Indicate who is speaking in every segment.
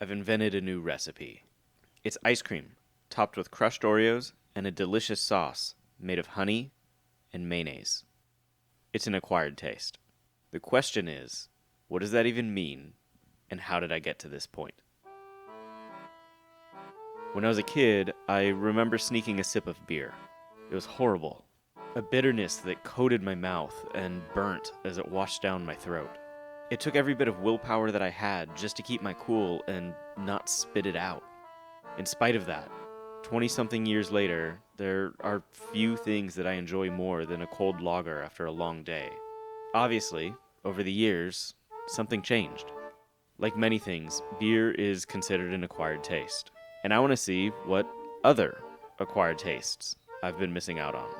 Speaker 1: I've invented a new recipe. It's ice cream, topped with crushed Oreos and a delicious sauce made of honey and mayonnaise. It's an acquired taste. The question is, what does that even mean, and how did I get to this point? When I was a kid, I remember sneaking a sip of beer. It was horrible. A bitterness that coated my mouth and burnt as it washed down my throat. It took every bit of willpower that I had just to keep my cool and not spit it out. In spite of that, 20-something years later, there are few things that I enjoy more than a cold lager after a long day. Obviously, over the years, something changed. Like many things, beer is considered an acquired taste. And I want to see what other acquired tastes I've been missing out on.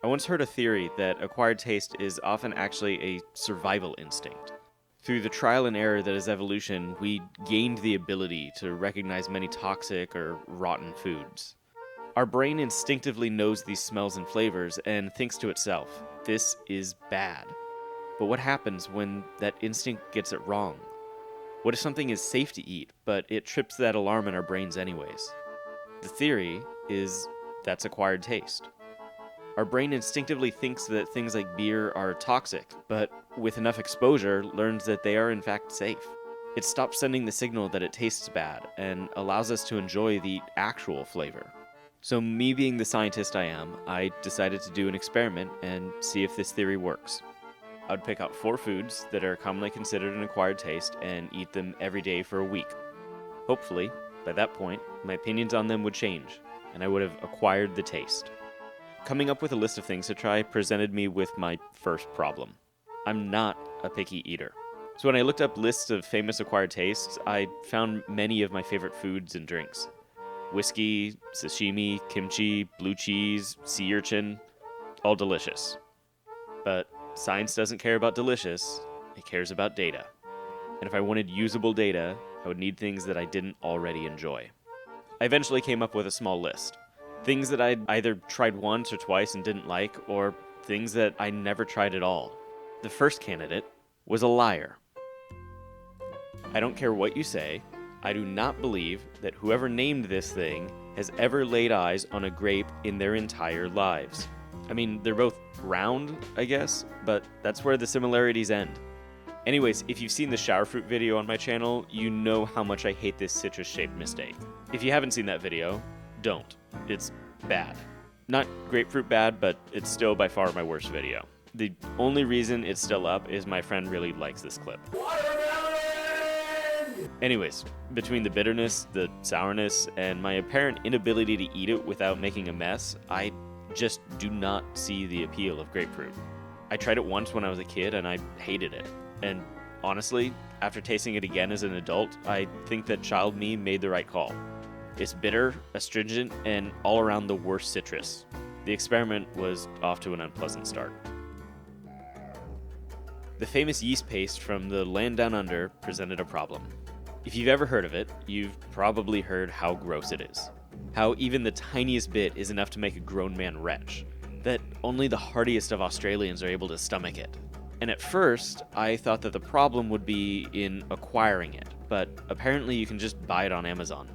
Speaker 1: I once heard a theory that acquired taste is often actually a survival instinct. Through the trial and error that is evolution, we gained the ability to recognize many toxic or rotten foods. Our brain instinctively knows these smells and flavors and thinks to itself, this is bad. But what happens when that instinct gets it wrong? What if something is safe to eat, but it trips that alarm in our brains anyways? The theory is that's acquired taste. Our brain instinctively thinks that things like beer are toxic, but with enough exposure, learns that they are in fact safe. It stops sending the signal that it tastes bad and allows us to enjoy the actual flavor. So me being the scientist I am, I decided to do an experiment and see if this theory works. I would pick out 4 foods that are commonly considered an acquired taste and eat them every day for a week. Hopefully, by that point, my opinions on them would change, and I would have acquired the taste. Coming up with a list of things to try presented me with my first problem. I'm not a picky eater. So when I looked up lists of famous acquired tastes, I found many of my favorite foods and drinks. Whiskey, sashimi, kimchi, blue cheese, sea urchin, all delicious. But science doesn't care about delicious, it cares about data. And if I wanted usable data, I would need things that I didn't already enjoy. I eventually came up with a small list. Things that I'd either tried once or twice and didn't like, or things that I never tried at all. The first candidate was a liar. I don't care what you say, I do not believe that whoever named this thing has ever laid eyes on a grape in their entire lives. I mean, they're both round, I guess, but that's where the similarities end. Anyways, if you've seen the shower fruit video on my channel, you know how much I hate this citrus-shaped mistake. If you haven't seen that video, don't. It's bad. Not grapefruit bad, but it's still by far my worst video. The only reason it's still up is my friend really likes this clip. Anyways, between the bitterness, the sourness, and my apparent inability to eat it without making a mess, I just do not see the appeal of grapefruit. I tried it once when I was a kid and I hated it. And honestly, after tasting it again as an adult, I think that child me made the right call. It's bitter, astringent, and all around the worst citrus. The experiment was off to an unpleasant start. The famous yeast paste from the land down under presented a problem. If you've ever heard of it, you've probably heard how gross it is. How even the tiniest bit is enough to make a grown man retch. That only the hardiest of Australians are able to stomach it. And at first, I thought that the problem would be in acquiring it, but apparently you can just buy it on Amazon.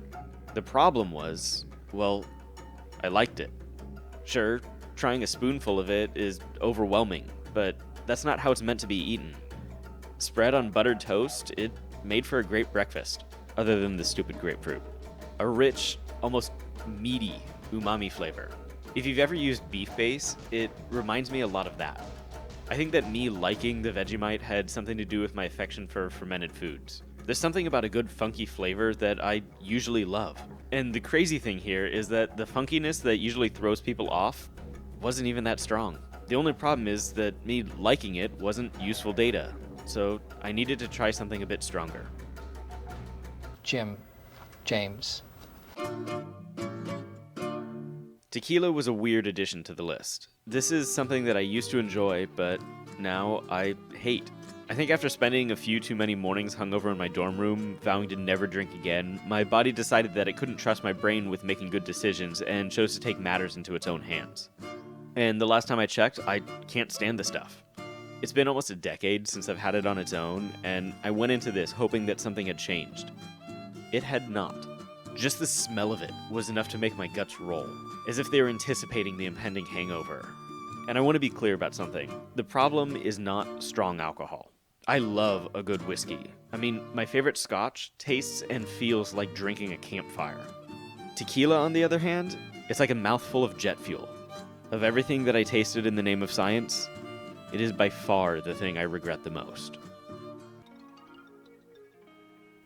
Speaker 1: The problem was, well, I liked it. Sure, trying a spoonful of it is overwhelming, but that's not how it's meant to be eaten. Spread on buttered toast, it made for a great breakfast, other than the stupid grapefruit. A rich, almost meaty umami flavor. If you've ever used beef base, it reminds me a lot of that. I think that me liking the Vegemite had something to do with my affection for fermented foods. There's something about a good funky flavor that I usually love. And the crazy thing here is that the funkiness that usually throws people off wasn't even that strong. The only problem is that me liking it wasn't useful data, so I needed to try something a bit stronger.
Speaker 2: James.
Speaker 1: Tequila was a weird addition to the list. This is something that I used to enjoy, but now I hate. I think after spending a few too many mornings hungover in my dorm room, vowing to never drink again, my body decided that it couldn't trust my brain with making good decisions and chose to take matters into its own hands. And the last time I checked, I can't stand the stuff. It's been almost a decade since I've had it on its own, and I went into this hoping that something had changed. It had not. Just the smell of it was enough to make my guts roll, as if they were anticipating the impending hangover. And I want to be clear about something. The problem is not strong alcohol. I love a good whiskey. I mean, my favorite scotch tastes and feels like drinking a campfire. Tequila, on the other hand, it's like a mouthful of jet fuel. Of everything that I tasted in the name of science, it is by far the thing I regret the most.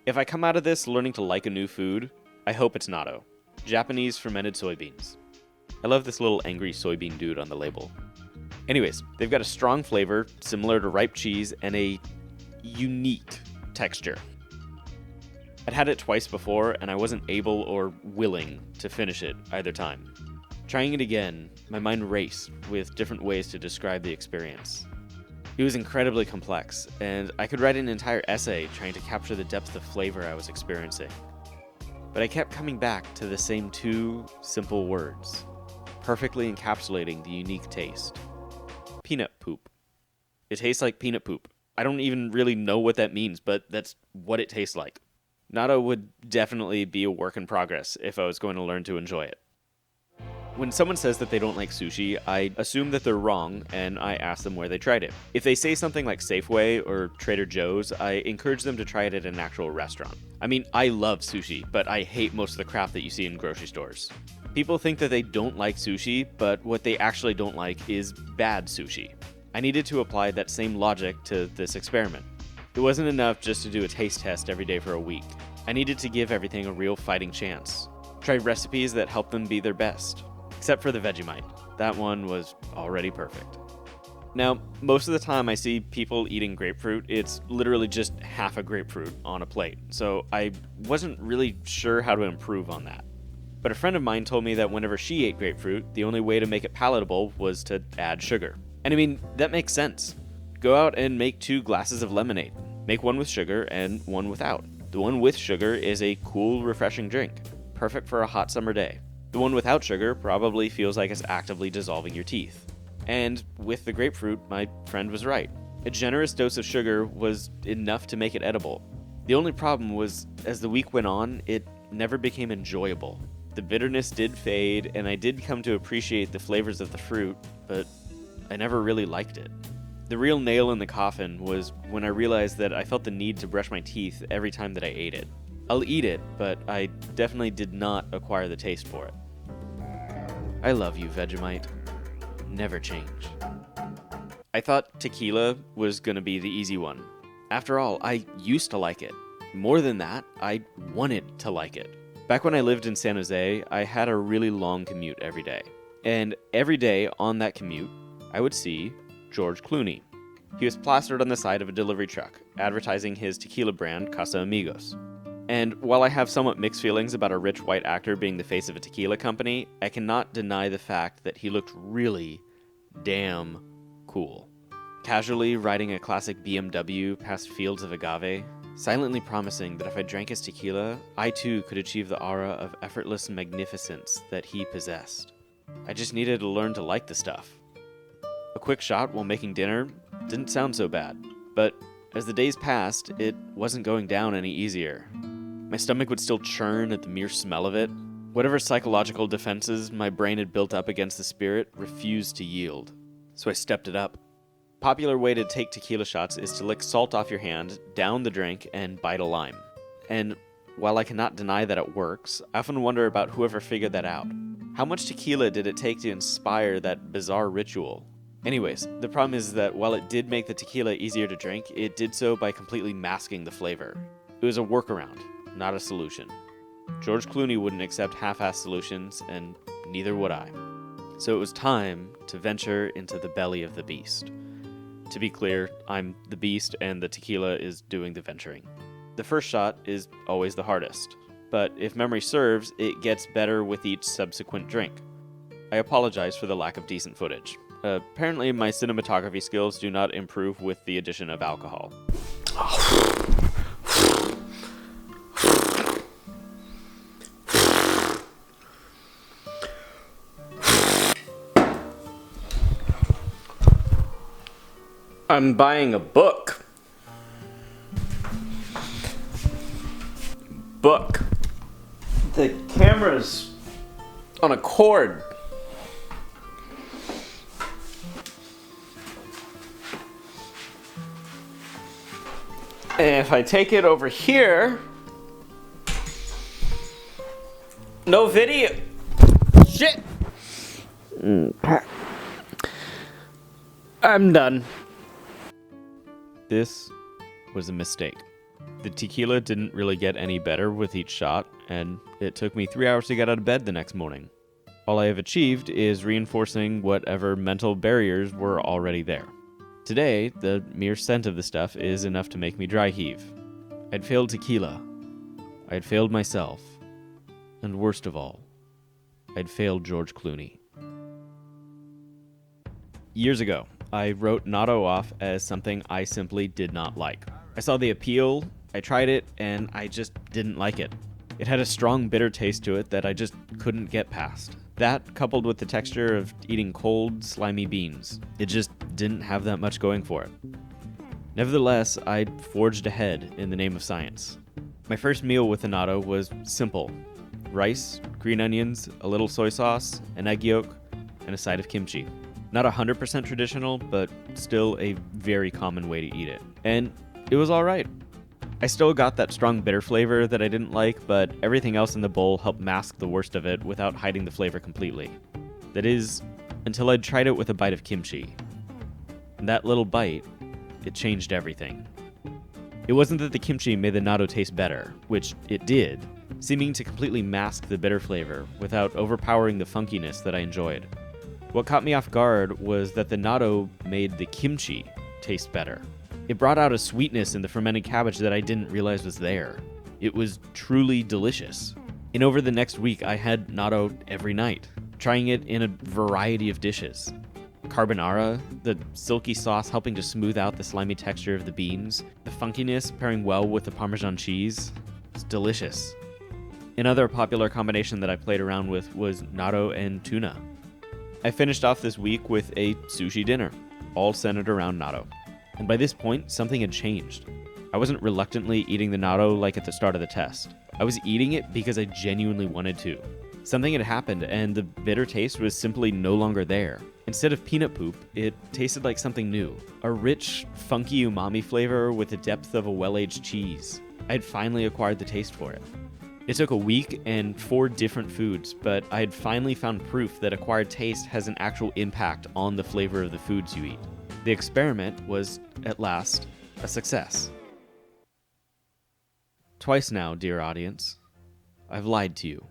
Speaker 1: If I come out of this learning to like a new food, I hope it's natto, Japanese fermented soybeans. I love this little angry soybean dude on the label. Anyways, they've got a strong flavor, similar to ripe cheese, and a unique texture. I'd had it twice before, and I wasn't able or willing to finish it either time. Trying it again, my mind raced with different ways to describe the experience. It was incredibly complex, and I could write an entire essay trying to capture the depth of flavor I was experiencing. But I kept coming back to the same two simple words, perfectly encapsulating the unique taste. Peanut poop. It tastes like peanut poop. I don't even really know what that means, but that's what it tastes like. Natto would definitely be a work in progress if I was going to learn to enjoy it. When someone says that they don't like sushi, I assume that they're wrong, and I ask them where they tried it. If they say something like Safeway or Trader Joe's, I encourage them to try it at an actual restaurant. I mean, I love sushi, but I hate most of the crap that you see in grocery stores. People think that they don't like sushi, but what they actually don't like is bad sushi. I needed to apply that same logic to this experiment. It wasn't enough just to do a taste test every day for a week. I needed to give everything a real fighting chance. Try recipes that help them be their best. Except for the Vegemite. That one was already perfect. Now, most of the time I see people eating grapefruit, it's literally just half a grapefruit on a plate, so I wasn't really sure how to improve on that. But a friend of mine told me that whenever she ate grapefruit, the only way to make it palatable was to add sugar. And I mean, that makes sense. Go out and make 2 glasses of lemonade. Make one with sugar and one without. The one with sugar is a cool, refreshing drink, perfect for a hot summer day. The one without sugar probably feels like it's actively dissolving your teeth. And with the grapefruit, my friend was right. A generous dose of sugar was enough to make it edible. The only problem was, as the week went on, it never became enjoyable. The bitterness did fade, and I did come to appreciate the flavors of the fruit, but I never really liked it. The real nail in the coffin was when I realized that I felt the need to brush my teeth every time that I ate it. I'll eat it, but I definitely did not acquire the taste for it. I love you, Vegemite. Never change. I thought tequila was gonna be the easy one. After all, I used to like it. More than that, I wanted to like it. Back when I lived in San Jose, I had a really long commute every day. And every day on that commute, I would see George Clooney. He was plastered on the side of a delivery truck, advertising his tequila brand, Casa Amigos. And while I have somewhat mixed feelings about a rich white actor being the face of a tequila company, I cannot deny the fact that he looked really damn cool. Casually riding a classic BMW past fields of agave, silently promising that if I drank his tequila, I too could achieve the aura of effortless magnificence that he possessed. I just needed to learn to like the stuff. A quick shot while making dinner didn't sound so bad, but as the days passed, it wasn't going down any easier. My stomach would still churn at the mere smell of it. Whatever psychological defenses my brain had built up against the spirit refused to yield. So I stepped it up. Popular way to take tequila shots is to lick salt off your hand, down the drink, and bite a lime. And while I cannot deny that it works, I often wonder about whoever figured that out. How much tequila did it take to inspire that bizarre ritual? Anyways, the problem is that while it did make the tequila easier to drink, it did so by completely masking the flavor. It was a workaround, not a solution. George Clooney wouldn't accept half-assed solutions, and neither would I. So it was time to venture into the belly of the beast. To be clear, I'm the beast and the tequila is doing the venturing. The first shot is always the hardest, but if memory serves, it gets better with each subsequent drink. I apologize for the lack of decent footage. Apparently my cinematography skills do not improve with the addition of alcohol. I'm buying a book. book. The camera's on a cord. And if I take it over here, no video. Shit. I'm done. This was a mistake. The tequila didn't really get any better with each shot, and it took me 3 hours to get out of bed the next morning. All I have achieved is reinforcing whatever mental barriers were already there. Today, the mere scent of the stuff is enough to make me dry heave. I'd failed tequila. I'd failed myself. And worst of all, I'd failed George Clooney. Years ago, I wrote Natto off as something I simply did not like. I saw the appeal, I tried it, and I just didn't like it. It had a strong bitter taste to it that I just couldn't get past. That, coupled with the texture of eating cold, slimy beans, it just didn't have that much going for it. Nevertheless, I forged ahead in the name of science. My first meal with the natto was simple. Rice, green onions, a little soy sauce, an egg yolk, and a side of kimchi. Not 100% traditional, but still a very common way to eat it. And it was alright. I still got that strong bitter flavor that I didn't like, but everything else in the bowl helped mask the worst of it without hiding the flavor completely. That is, until I'd tried it with a bite of kimchi. And that little bite, it changed everything. It wasn't that the kimchi made the natto taste better, which it did, seeming to completely mask the bitter flavor without overpowering the funkiness that I enjoyed. What caught me off guard was that the natto made the kimchi taste better. It brought out a sweetness in the fermented cabbage that I didn't realize was there. It was truly delicious. And over the next week, I had natto every night, trying it in a variety of dishes. Carbonara, the silky sauce helping to smooth out the slimy texture of the beans, the funkiness pairing well with the Parmesan cheese. It's delicious. Another popular combination that I played around with was natto and tuna. I finished off this week with a sushi dinner, all centered around natto. And by this point, something had changed. I wasn't reluctantly eating the natto like at the start of the test. I was eating it because I genuinely wanted to. Something had happened, and the bitter taste was simply no longer there. Instead of peanut poop, it tasted like something new. A rich, funky umami flavor with the depth of a well-aged cheese. I had finally acquired the taste for it. It took a week and 4 different foods, but I had finally found proof that acquired taste has an actual impact on the flavor of the foods you eat. The experiment was, at last, a success. Twice now, dear audience, I've lied to you.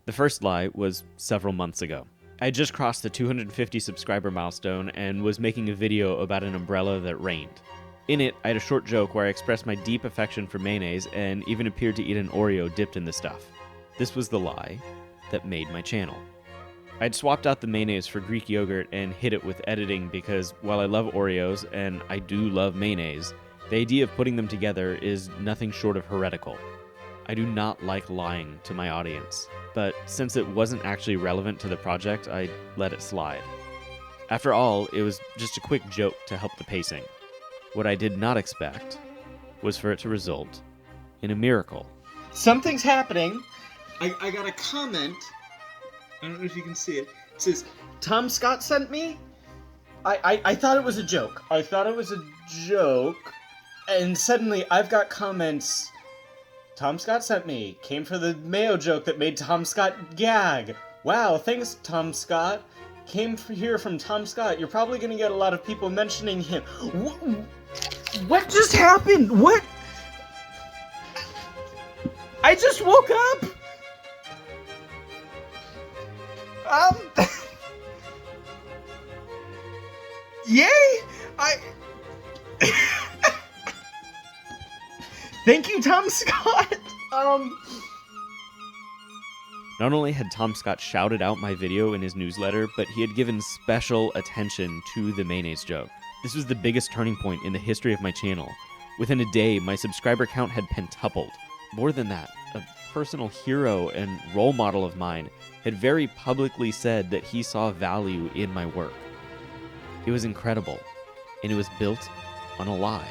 Speaker 1: The first lie was several months ago. I had just crossed the 250 subscriber milestone and was making a video about an umbrella that rained. In it, I had a short joke where I expressed my deep affection for mayonnaise and even appeared to eat an Oreo dipped in the stuff. This was the lie that made my channel. I'd swapped out the mayonnaise for Greek yogurt and hid it with editing because while I love Oreos and I do love mayonnaise, the idea of putting them together is nothing short of heretical. I do not like lying to my audience, but since it wasn't actually relevant to the project, I let it slide. After all, it was just a quick joke to help the pacing. What I did not expect was for it to result in a miracle.
Speaker 2: Something's happening. I got a comment. I don't know if you can see it. It says, Tom Scott sent me? I thought it was a joke. And suddenly I've got comments. Tom Scott sent me. Came for the mayo joke that made Tom Scott gag. Wow, thanks, Tom Scott. Came here from Tom Scott. You're probably going to get a lot of people mentioning him. What just happened? What? I just woke up. Yay! Thank you, Tom Scott.
Speaker 1: Not only had Tom Scott shouted out my video in his newsletter, but he had given special attention to the mayonnaise joke. This was the biggest turning point in the history of my channel. Within a day, my subscriber count had pentupled. More than that, a personal hero and role model of mine had very publicly said that he saw value in my work. It was incredible, and it was built on a lie.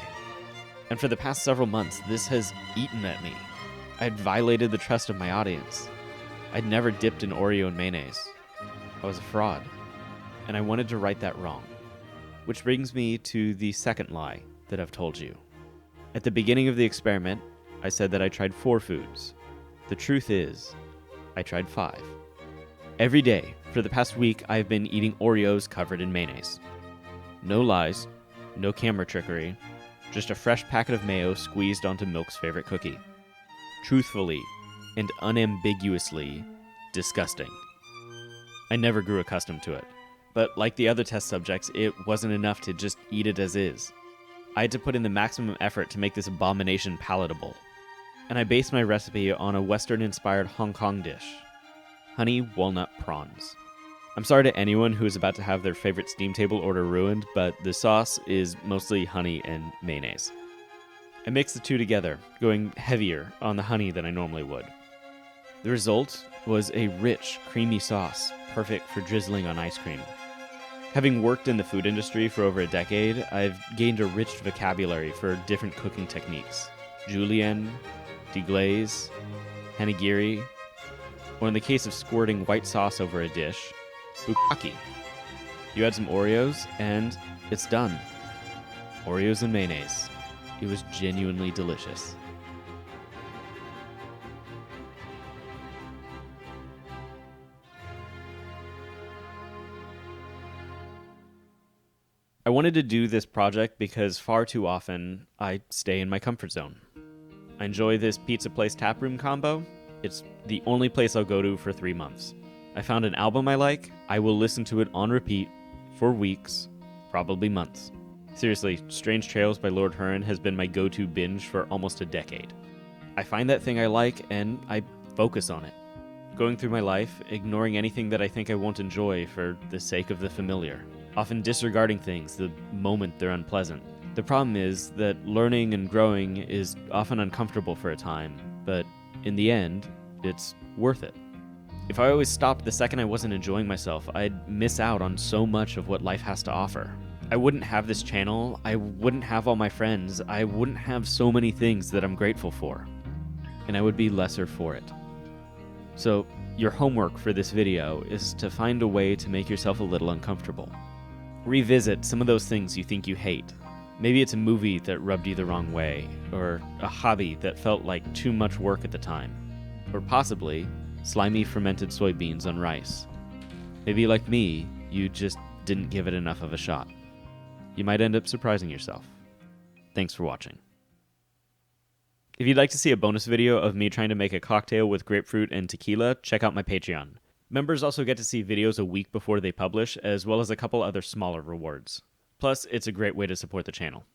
Speaker 1: And for the past several months, this has eaten at me. I'd violated the trust of my audience. I'd never dipped in Oreo in mayonnaise. I was a fraud, and I wanted to right that wrong. Which brings me to the second lie that I've told you. At the beginning of the experiment, I said that I tried 4 foods. The truth is, I tried 5. Every day, for the past week, I've been eating Oreos covered in mayonnaise. No lies, no camera trickery, just a fresh packet of mayo squeezed onto Milk's favorite cookie. Truthfully and unambiguously disgusting. I never grew accustomed to it, but like the other test subjects, it wasn't enough to just eat it as is. I had to put in the maximum effort to make this abomination palatable, and I based my recipe on a Western-inspired Hong Kong dish, honey walnut prawns. I'm sorry to anyone who is about to have their favorite steam table order ruined, but the sauce is mostly honey and mayonnaise. I mixed the two together, going heavier on the honey than I normally would. The result was a rich, creamy sauce, perfect for drizzling on ice cream. Having worked in the food industry for over a decade, I've gained a rich vocabulary for different cooking techniques. Julienne, deglaze, hanagiri, or in the case of squirting white sauce over a dish, bukkake. You add some Oreos, and it's done. Oreos and mayonnaise. It was genuinely delicious. I wanted to do this project because far too often I stay in my comfort zone. I enjoy this pizza place taproom combo. It's the only place I'll go to for 3 months. I found an album I like, I will listen to it on repeat for weeks, probably months. Seriously, Strange Trails by Lord Huron has been my go-to binge for almost a decade. I find that thing I like and I focus on it. Going through my life, ignoring anything that I think I won't enjoy for the sake of the familiar. Often disregarding things the moment they're unpleasant. The problem is that learning and growing is often uncomfortable for a time, but in the end, it's worth it. If I always stopped the second I wasn't enjoying myself, I'd miss out on so much of what life has to offer. I wouldn't have this channel, I wouldn't have all my friends, I wouldn't have so many things that I'm grateful for. And I would be lesser for it. So, your homework for this video is to find a way to make yourself a little uncomfortable. Revisit some of those things you think you hate. Maybe it's a movie that rubbed you the wrong way, or a hobby that felt like too much work at the time, or possibly slimy fermented soybeans on rice. Maybe like me, you just didn't give it enough of a shot. You might end up surprising yourself. Thanks for watching. If you'd like to see a bonus video of me trying to make a cocktail with grapefruit and tequila, check out my Patreon. Members also get to see videos a week before they publish, as well as a couple other smaller rewards. Plus, it's a great way to support the channel.